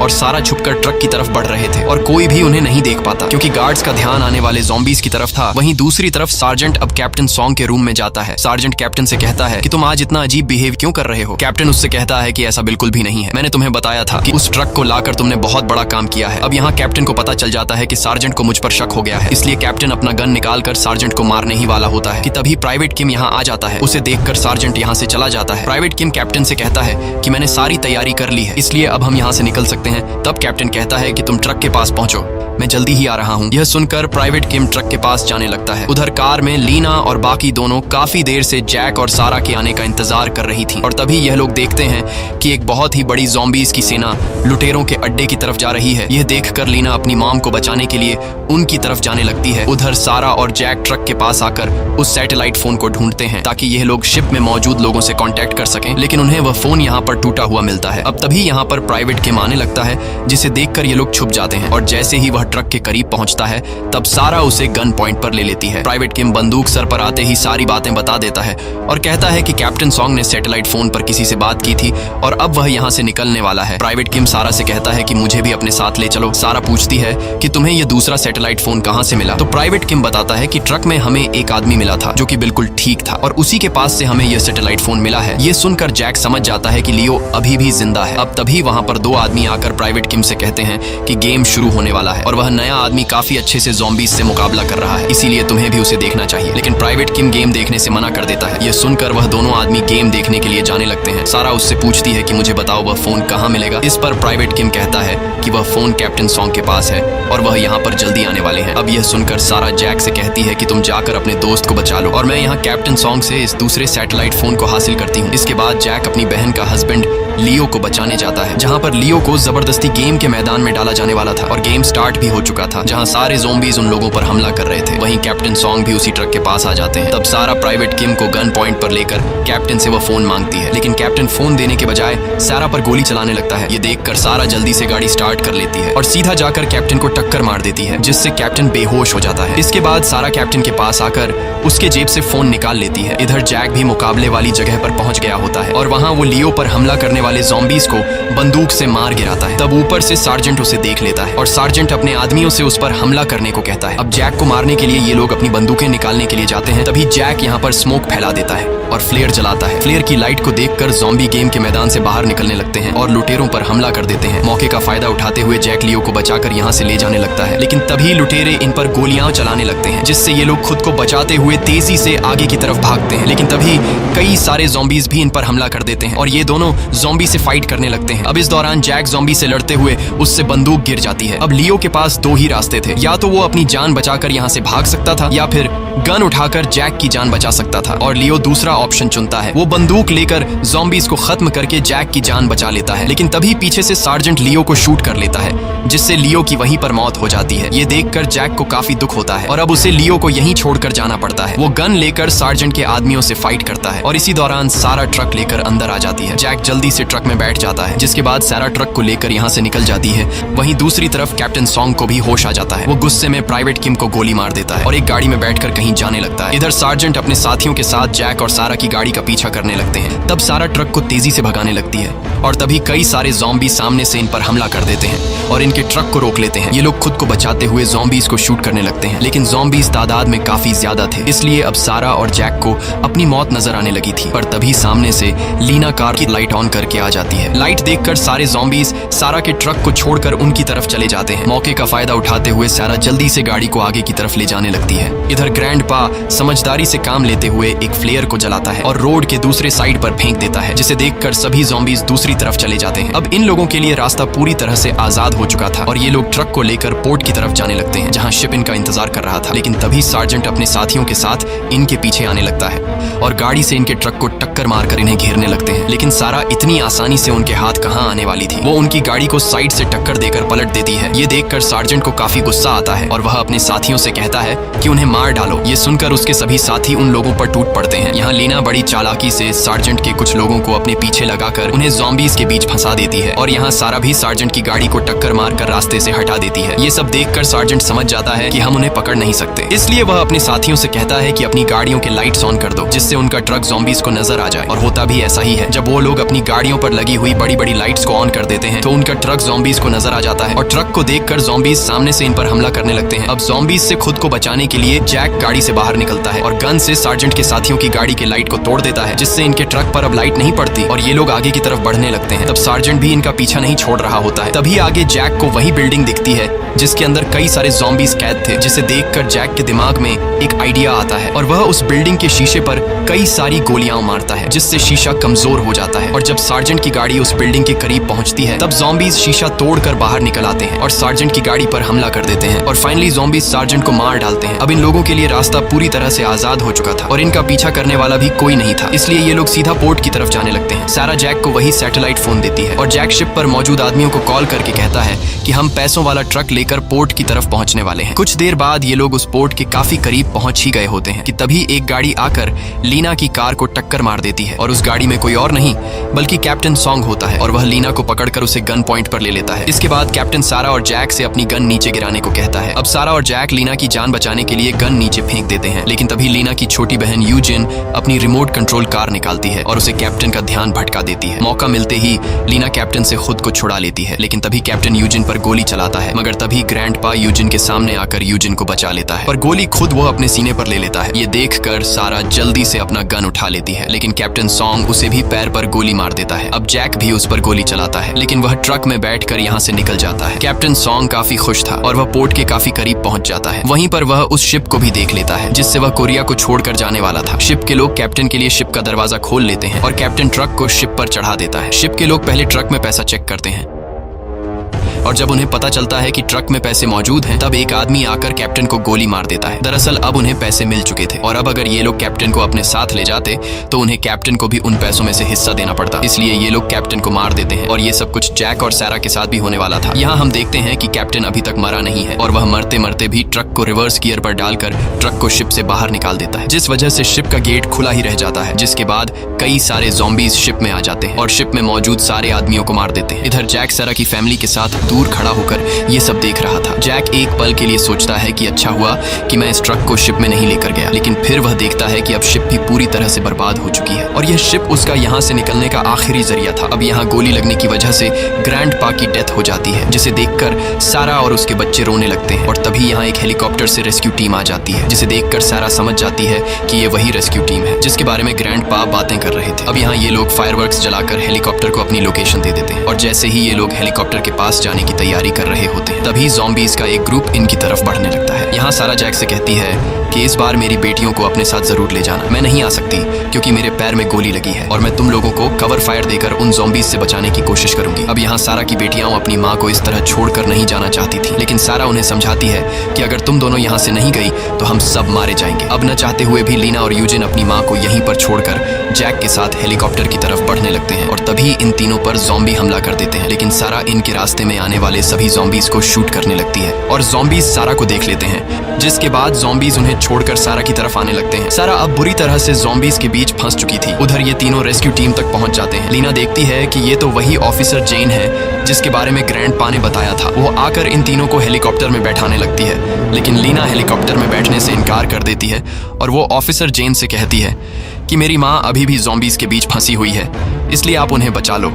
और सारा छुपकर ट्रक की तरफ बढ़ रहे थे और कोई भी उन्हें नहीं देख पाता क्योंकि गार्ड्स का ध्यान आने वाले ज़ॉम्बीज की तरफ था। वहीं दूसरी तरफ सार्जेंट अब कैप्टन सॉन्ग के रूम में जाता है। सार्जेंट कैप्टन से कहता है कि तुम आज इतना अजीब बिहेव क्यों कर रहे हो। कैप्टन उससे कहता है कि ऐसा बिल्कुल भी नहीं है, मैंने तुम्हें बताया था कि उस ट्रक को लाकर तुमने बहुत बड़ा काम किया है। अब यहाँ कैप्टन को पता चल जाता है कि सार्जेंट को मुझ पर शक हो गया है, इसलिए कैप्टन अपना गन निकालकर सार्जेंट को मारने ही वाला होता है कि तभी प्राइवेट किम यहाँ आ जाता है। उसे देखकर सार्जेंट यहाँ से चला जाता है। प्राइवेट किम कैप्टन से कहता है कि मैंने सारी तैयारी कर ली है, इसलिए अब हम यहाँ से निकल सकते हैं। तब कैप्टन कहता है कि तुम ट्रक के पास पहुंचो, मैं जल्दी ही आ रहा हूँ। यह सुनकर प्राइवेट किम ट्रक के पास जाने लगता है। उधर कार में लीना और बाकी दोनों काफी देर से जैक और सारा के आने का इंतजार कर रही थी और तभी यह लोग देखते हैं कि एक बहुत ही बड़ी ज़ॉम्बीज की सेना लुटेरों के अड्डे की तरफ जा रही है। यह देखकर लीना अपनी मॉम को बचाने के लिए उनकी तरफ जाने लगती है। उधर सारा और जैक ट्रक के पास आकर उस सैटेलाइट फोन को ढूंढते हैं ताकि यह लोग शिप में मौजूद लोगों से कांटेक्ट कर सकें, लेकिन उन्हें वह फोन यहाँ पर टूटा हुआ मिलता है। अब तभी यहाँ पर प्राइवेट किम आने लगता है, जिसे देखकर ये लोग छुप जाते हैं और जैसे ही वह ट्रक के करीब पहुंचता है तब सारा उसे गन पॉइंट पर ले लेती है। प्राइवेट किम बंदूक सर पर आते ही सारी बातें बता देता है और कहता है कि कैप्टन सॉन्ग ने सैटेलाइट फोन पर किसी से बात की थी और अब वह यहाँ से निकलने वाला है। प्राइवेट किम सारा से कहता है कि मुझे भी अपने साथ ले चलो। सारा पूछती है कि तुम्हें यह दूसरा सैटेलाइट फोन कहाँ से मिला, तो प्राइवेट किम बताता है कि ट्रक में हमें एक आदमी मिला था जो कि बिल्कुल ठीक था और उसी के पास से हमें यह सैटेलाइट फोन मिला है। ये सुनकर जैक समझ जाता है कि लियो अभी भी जिंदा है। अब तभी वहाँ पर दो आदमी आकर प्राइवेट किम से कहते हैं कि गेम शुरू होने वाला है और वह नया आदमी काफी अच्छे से ज़ॉम्बीज से मुकाबला कर रहा है, इसीलिए तुम्हें भी उसे देखना चाहिए। लेकिन प्राइवेट किम गेम देखने से मना कर देता है। यह सुनकर वह दोनों आदमी गेम देखने के लिए जाने लगते हैं। सारा उससे पूछती है कि मुझे बताओ वह फोन कहाँ मिलेगा। इस पर प्राइवेट किम कहता है कि वह फोन कैप्टन सॉन्ग के पास है और वह यहाँ पर जल्दी आने वाले हैं। अब यह सुनकर सारा जैक से कहती है कि तुम जाकर अपने दोस्त को बचा लो और मैं यहाँ कैप्टन सॉन्ग से इस दूसरे सैटेलाइट फोन को हासिल करती हूँ। इसके बाद जैक अपनी बहन का हस्बैंड लियो को बचाने जाता है, जहाँ पर लियो को जबरदस्ती गेम के मैदान में डाला जाने वाला था और गेम स्टार्ट भी हो चुका था, जहाँ सारे ज़ॉम्बीज उन लोगों पर हमला कर रहे थे। वहीं कैप्टन सॉन्ग भी उसी ट्रक के पास आ जाते हैं। तब सारा प्राइवेट किम को गन पॉइंट पर लेकर कैप्टन से वह फोन मांगती है, लेकिन कैप्टन फोन देने के बजाय सारा पर गोली चलाने लगता है। ये देखकर सारा जल्दी से गाड़ी स्टार्ट कर लेती है और सीधा जाकर कैप्टन को टक्कर मार देती है, जिससे कैप्टन बेहोश हो जाता है। इसके बाद सारा कैप्टन के पास आकर उसके जेब से फोन निकाल लेती है। इधर जैक भी मुकाबले वाली जगह पर पहुंच गया होता है और वहाँ वो लियो पर हमला करने वाले ज़ॉम्बीज को बंदूक से मार गिराता है। तब ऊपर से सार्जेंट उसे देख लेता है और सार्जेंट अपने आदमियों से उस पर हमला करने को कहता है। अब जैक को मारने के लिए ये लोग अपनी बंदूकें निकालने के लिए जाते हैं। तभी जैक यहाँ पर स्मोक फैला देता है और फ्लेयर जलाता है। फ्लेयर की लाइट को देखकर ज़ॉम्बी गेम के मैदान से बाहर निकलने लगते हैं और लुटेरों पर हमला कर देते हैं। मौके का फायदा उठाते हुए जैक लियो को बचाकर यहाँ से ले जाने लगता है, लेकिन तभी लुटेरे इन पर गोलियां चलाने लगते हैं, जिससे ये लोग खुद को बचाते हुए तेजी से आगे की तरफ भागते हैं। लेकिन तभी कई सारे ज़ॉम्बीज भी इन पर हमला कर देते हैं और ये दोनों ज़ॉम्बी से फाइट करने लगते हैं। अब इस दौरान जैक ज़ॉम्बी से लड़ते हुए उससे बंदूक गिर जाती है। अब लियो के पास दो ही रास्ते थे, या तो वो अपनी जान बचाकर यहाँ से भाग सकता था या फिर गन उठाकर जैक की जान बचा सकता था, और लियो दूसरा ऑप्शन चुनता है। वो बंदूक लेकर ज़ॉम्बीज को खत्म करके जैक की जान बचा लेता है, लेकिन तभी पीछे से सार्जेंट लियो को शूट कर लेता है, जिससे लियो की वहीं पर मौत हो जाती है। ये देखकर जैक को काफी दुख होता है और अब उसे लियो को यहीं छोड़कर जाना पड़ता है। वो गन लेकर सार्जेंट के आदमियों से फाइट करता है और इसी दौरान सारा ट्रक लेकर अंदर आ जाती है। जैक जल्दी से ट्रक में बैठ जाता है, जिसके बाद सारा ट्रक को लेकर यहाँ से निकल जाती है। वहीं दूसरी तरफ कैप्टन सॉन्ग को भी होश आ जाता है। वो गुस्से में प्राइवेट किम को गोली मार देता है और एक गाड़ी में बैठकर कहीं जाने लगता है। इधर सार्जेंट अपने साथियों के साथ जैक और सारा की गाड़ी का पीछा करने लगते हैं। तब सारा ट्रक को तेजी से भगाने लगती है और तभी कई सारे ज़ॉम्बी सामने से इन पर हमला कर देते हैं और इनके ट्रक को रोक लेते हैं। ये लोग खुद को बचाते हुए ज़ॉम्बीज को शूट करने लगते हैं, लेकिन ज़ॉम्बीज तादाद में काफी ज्यादा थे, इसलिए अब सारा और जैक को अपनी मौत नजर आने लगी थी। पर तभी सामने से लीना कार की लाइट ऑन करके आ जाती है। लाइट देखकर सारे ज़ॉम्बीज सारा के ट्रक को छोड़कर उनकी तरफ चले जाते हैं। मौके का फायदा उठाते हुए सारा जल्दी से गाड़ी को आगे की तरफ ले जाने लगती है। इधर ग्रैंडपा समझदारी से काम लेते हुए एक फ्लेयर को जलाता है और रोड के दूसरे साइड पर फेंक देता है, जिसे देखकर सभी ज़ॉम्बीज दूसरी तरफ चले जाते हैं। अब इन लोगों के लिए रास्ता पूरी तरह से आजाद हो चुका था और ये लोग ट्रक को लेकर पोर्ट की तरफ जाने लगते हैं, जहां शिप इनका इंतजार कर रहा था। लेकिन तभी सार्जेंट अपने साथियों के साथ इनके पीछे आने लगता है और गाड़ी से इनके ट्रक को टक्कर मारकर इन्हें घेरने लगते हैं। लेकिन सारा इतनी आसानी से उनके हाथ कहां आने वाली थी। वो उनकी गाड़ी को साइड से टक्कर देकर पलट देती है। ये देखकर सार्जेंट को काफी गुस्सा आता है और वह अपने साथियों से कहता है कि उन्हें मार डालो। ये सुनकर उसके सभी साथी उन लोगों पर टूट पड़ते हैं। यहाँ लीना बड़ी चालाकी से सार्जेंट के कुछ लोगों को अपने पीछे लगाकर उन्हें ज़ॉम्बीज के बीच फंसा देती है और यहाँ सारा भी सार्जेंट की गाड़ी को टक्कर मारकर रास्ते से हटा देती है। ये सब देखकर सार्जेंट समझ जाता है कि हम उन्हें पकड़ नहीं सकते, इसलिए वह अपने साथियों से कहता है कि अपनी गाड़ियों के लाइट्स ऑन कर दो, जिससे उनका ट्रक ज़ॉम्बीज को नजर आ जाए। और होता भी ऐसा ही है। जब वो लोग अपनी गाड़ियों गाड़ियों पर लगी हुई बड़ी बड़ी लाइट्स को ऑन कर देते हैं तो उनका ट्रक ज़ॉम्बीज को नजर आ जाता है और ट्रक को देखकर ज़ॉम्बीज सामने से इन पर हमला करने लगते हैं। अब ज़ॉम्बीज से खुद को बचाने के लिए जैक गाड़ी से बाहर निकलता है और गन से सार्जेंट के साथियों की गाड़ी के लाइट को तोड़ देता है, जिससे इनके ट्रक पर अब लाइट नहीं पड़ती और ये लोग आगे की तरफ बढ़ने लगते हैं। तब सार्जेंट भी इनका पीछा नहीं छोड़ रहा होता है। तभी आगे जैक को वही बिल्डिंग दिखती है जिसके अंदर कई सारे ज़ॉम्बीज कैद थे, जिसे देखकर जैक के दिमाग में एक आइडिया आता है और वह उस बिल्डिंग के शीशे पर कई सारी गोलियां मारता है, जिससे शीशा कमजोर हो जाता है। और जब सार्जेंट की गाड़ी उस बिल्डिंग के करीब पहुंचती है तब ज़ॉम्बीज शीशा तोड़कर बाहर निकल आते हैं और सार्जेंट की गाड़ी पर हमला कर देते हैं और फाइनली ज़ॉम्बीज सार्जेंट को मार डालते हैं। अब इन लोगों के लिए रास्ता पूरी तरह से आजाद हो चुका था और इनका पीछा करने वाला भी कोई नहीं था, इसलिए ये लोग सीधा पोर्ट की तरफ जाने लगते हैं। सारा जैक को वही सैटेलाइट फोन देती है और जैक शिप पर मौजूद आदमियों को कॉल करके कहता है कि हम पैसों वाला ट्रक लेकर पोर्ट की तरफ पहुंचने वाले हैं। कुछ देर बाद ये लोग उस पोर्ट के काफी करीब पहुंच ही गए होते हैं कि तभी एक गाड़ी आकर लीना की कार को टक्कर मार देती है और उस गाड़ी में कोई और नहीं बल्कि कैप्टन सॉन्ग होता है और वह लीना को पकड़कर उसे गन पॉइंट पर ले लेता है। इसके बाद कैप्टन सारा और जैक से अपनी गन नीचे गिराने को कहता है। अब सारा और जैक लीना की जान बचाने के लिए गन नीचे फेंक देते हैं, लेकिन तभी लीना की छोटी बहन यूजिन अपनी रिमोट कंट्रोल कार निकालती है और उसे कैप्टन का ध्यान भटका देती है। मौका मिलते ही लीना कैप्टन से खुद को छुड़ा लेती है, लेकिन तभी कैप्टन यूजिन पर गोली चलाता है, मगर तभी ग्रैंडपा यूजिन के सामने आकर यूजिन को बचा लेता है, पर गोली खुद वो अपने सीने पर ले लेता है। ये देखकर सारा जल्दी से अपना गन उठा लेती है, लेकिन कैप्टन सॉन्ग उसे भी पैर पर गोली मार देता है। अब जैक भी उस पर गोली चलाता है, लेकिन वह ट्रक में बैठकर यहाँ से निकल जाता है। कैप्टन सॉन्ग काफी खुश था और वह पोर्ट के काफी करीब पहुंच जाता है। वहीं पर वह उस शिप को भी देख लेता है जिससे वह कोरिया को छोड़कर जाने वाला था। शिप के लोग कैप्टन के लिए शिप का दरवाजा खोल लेते हैं और कैप्टन ट्रक को शिप पर चढ़ा देता है। शिप के लोग पहले ट्रक में पैसा चेक करते हैं और जब उन्हें पता चलता है कि ट्रक में पैसे मौजूद हैं तब एक आदमी आकर कैप्टन को गोली मार देता है। दरअसल अब उन्हें पैसे मिल चुके थे और अब अगर ये लोग कैप्टन को अपने साथ ले जाते तो उन्हें कैप्टन को भी उन पैसों में से हिस्सा देना पड़ता, इसलिए ये लोग कैप्टन को मार देते हैं और ये सब कुछ जैक और सारा के साथ भी होने वाला था। यहाँ हम देखते हैं कि कैप्टन अभी तक मरा नहीं है और वह मरते मरते भी ट्रक को रिवर्स गियर पर डालकर ट्रक को शिप से बाहर निकाल देता है, जिस वजह से शिप का गेट खुला ही रह जाता है, जिसके बाद कई सारे ज़ॉम्बीज शिप में आ जाते हैं और शिप में मौजूद सारे आदमियों को मार देते हैं। इधर जैक सारा की फैमिली के साथ दूर खड़ा होकर ये सब देख रहा था। जैक एक पल के लिए सोचता है कि अच्छा हुआ कि मैं इस ट्रक को शिप में नहीं लेकर गया, लेकिन फिर वह देखता है कि अब शिप भी पूरी तरह से बर्बाद हो चुकी है और यह शिप उसका यहाँ से निकलने का आखिरी जरिया था। अब यहाँ गोली लगने की वजह से ग्रैंडपा की डेथ हो जाती है, जिसे देखकर सारा और उसके बच्चे रोने लगते हैं और तभी यहाँ एक हेलीकॉप्टर से रेस्क्यू टीम आ जाती है, जिसे देखकर सारा समझ जाती है कि ये वही रेस्क्यू टीम है जिसके बारे में ग्रैंडपा बातें कर रहे थे। अब यहाँ ये लोग फायरवर्क्स जलाकर हेलीकॉप्टर को अपनी लोकेशन दे देते हैं और जैसे ही ये लोग हेलीकॉप्टर के पास जाने की तैयारी कर रहे होते हैं तभी ज़ॉम्बीज का एक ग्रुप इनकी तरफ बढ़ने लगता है। यहाँ सारा जैक से कहती है कि इस बार मेरी बेटियों को अपने साथ जरूर ले जाना, मैं नहीं आ सकती क्योंकि मेरे पैर में गोली लगी है और मैं तुम लोगों को कवर फायर देकर उन ज़ॉम्बीज से बचाने की कोशिश करूंगी। अब यहाँ सारा की बेटियां अपनी माँ को इस तरह छोड़कर नहीं जाना चाहती थी, लेकिन सारा उन्हें समझाती है कि अगर तुम दोनों यहाँ से नहीं गई तो हम सब मारे जाएंगे। अब न चाहते हुए भी लीना और यूजिन अपनी माँ को यहीं पर छोड़कर जैक के साथ हेलीकॉप्टर की तरफ बढ़ने लगते हैं और तभी इन तीनों पर ज़ॉम्बी हमला कर देते हैं, लेकिन सारा इनके रास्ते में आने वाले सभी ज़ॉम्बीज को शूट करने लगती है और ज़ॉम्बीज सारा को देख लेते हैं, जिसके बाद ज़ॉम्बीज उन्हें छोड़कर सारा की तरफ आने लगते हैं। सारा अब बुरी तरह से ज़ॉम्बीज के बीच फंस चुकी थी। उधर ये तीनों रेस्क्यू टीम तक पहुंच जाते हैं। लीना देखती है कि ये तो वही ऑफिसर जेन है जिसके बारे में ग्रैंडपा ने बताया था। वो आकर इन तीनों को हेलीकॉप्टर में बैठाने लगती है, लेकिन लीना हेलीकॉप्टर में बैठने से इनकार कर देती है और वो ऑफिसर जेन से कहती है कि मेरी माँ अभी भी ज़ॉम्बीज के बीच फंसी हुई है, इसलिए आप उन्हें बचा लो।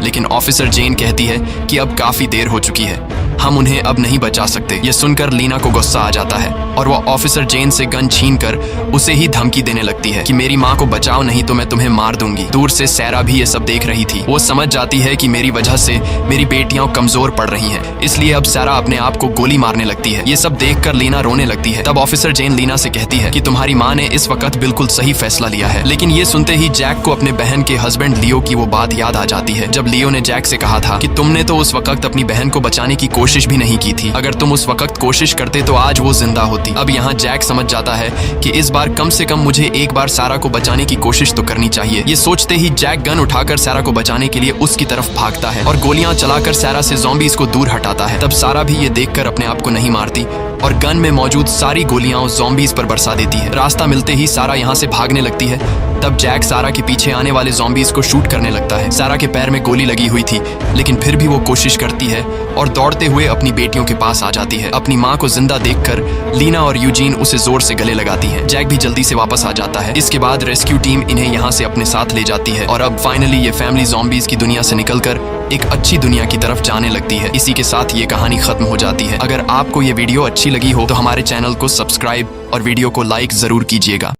लेकिन ऑफिसर जेन कहती है कि अब काफी देर हो चुकी है, हम उन्हें अब नहीं बचा सकते। ये सुनकर लीना को गुस्सा आ जाता है और वो ऑफिसर जेन से गन छीनकर उसे ही धमकी देने लगती है कि मेरी माँ को बचाओ नहीं तो मैं तुम्हें मार दूंगी। दूर से सारा भी ये सब देख रही थी। वो समझ जाती है कि मेरी वजह से मेरी बेटियां कमजोर पड़ रही हैं, इसलिए अब सारा अपने आप को गोली मारने लगती है। ये सब देखकर लीना रोने लगती है। तब ऑफिसर जेन लीना से कहती है कि तुम्हारी माँ ने इस वक्त बिल्कुल सही फैसला लिया है। लेकिन ये सुनते ही जैक को अपने बहन के हस्बैंड लियो की वो बात याद आ जाती है, जब लियो ने जैक से कहा था कि तुमने तो उस वक्त अपनी बहन को बचाने की कोशिश भी नहीं की थी, अगर तुम उस वक्त कोशिश करते तो आज वो जिंदा होती। अब यहाँ जैक समझ जाता है कि इस बार कम से कम मुझे एक बार सारा को बचाने की कोशिश तो करनी चाहिए। ये सोचते ही जैक गन उठाकर सारा को बचाने के लिए उसकी तरफ भागता है और गोलियां चलाकर सारा से ज़ॉम्बीज को दूर हटाता है। तब सारा भी ये देखकर अपने आप को नहीं मारती और गन में मौजूद सारी गोलियां उस ज़ॉम्बीज पर बरसा देती है। रास्ता मिलते ही सारा यहाँ से भागने लगती है। तब जैक सारा के पीछे आने वाले ज़ॉम्बीज को शूट करने लगता है। सारा के पैर में गोली लगी हुई थी, लेकिन फिर भी वो कोशिश करती है और दौड़ते हुए अपनी बेटियों के पास आ जाती है। अपनी माँ को जिंदा देखकर लीना और यूजीन उसे जोर से गले लगाती हैं। जैक भी जल्दी से वापस आ जाता है। इसके बाद रेस्क्यू टीम इन्हें यहाँ से अपने साथ ले जाती है और अब फाइनली ये फैमिली ज़ॉम्बीज की दुनिया से निकलकर एक अच्छी दुनिया की तरफ जाने लगती है। इसी के साथ ये कहानी खत्म हो जाती है। अगर आपको ये वीडियो अच्छी लगी हो तो हमारे चैनल को सब्सक्राइब और वीडियो को लाइक जरूर कीजिएगा।